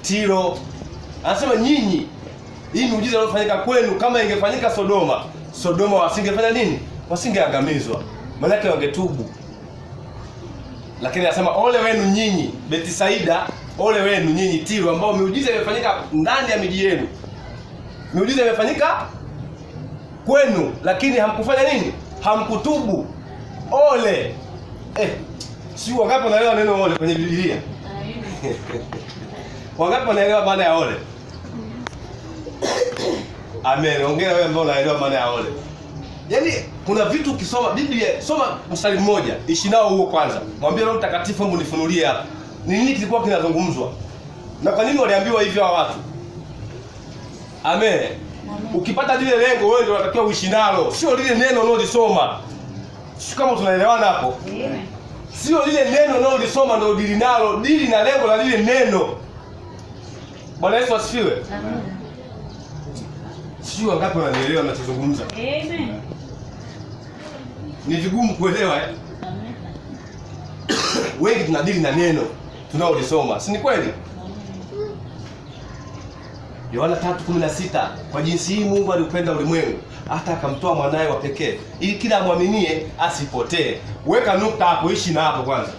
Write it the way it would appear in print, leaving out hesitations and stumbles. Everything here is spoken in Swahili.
Tiro. Anasema nyinyi, hii miujiza iliyofanyika kwenu kama ingefanyika Sodoma wasingefanya nini? Wasingeangamizwa. Maana yake wangetubu. Lakini anasema ole wenu nyinyi Betisaida, ole wenu nyinyi Tiro ambao miujiza imefanyika ndani ya miji yenu. Miujiza imefanyika kwenu lakini hamkufanya nini? Hamkutubu. Ole. Si wangapi wanaelewa neno ole kwenye Biblia? Wangapi wanaelewa maana ya ole? Amen. Ongea wewe ambao unaelewa maana ya ole. Yaani kuna vitu ukisoma Biblia, soma mstari mmoja, ishi nao huo kwanza. Mwambie Roho Mtakatifu, hebu nifunulie hapa. Ni nini kilikuwa kinazungumzwa? Na kwa nini waliambiwa hivyo hao watu? Amen. Ukipata lile lengo wewe ndio unatakiwa uishi nalo, sio lile neno unalolisoma. Sio kama tunaelewana hapo? Sio lile neno unalolisoma ndio dili nalo, dili na lengo la lile neno. Bwana Yesu asifiwe. Amen. Sio wangapi wananielewa ninachozungumza? Amen. Ni vigumu kuelewa Amen. Wengi tunadili na neno tunalolisoma, si ni kweli? Yohana 3:16, kwa jinsi hii Mungu aliupenda ulimwengu hata akamtoa mwanae wa pekee ili kila amwaminie asipotee. Weka nukta hapo, ishi na hapo kwanza.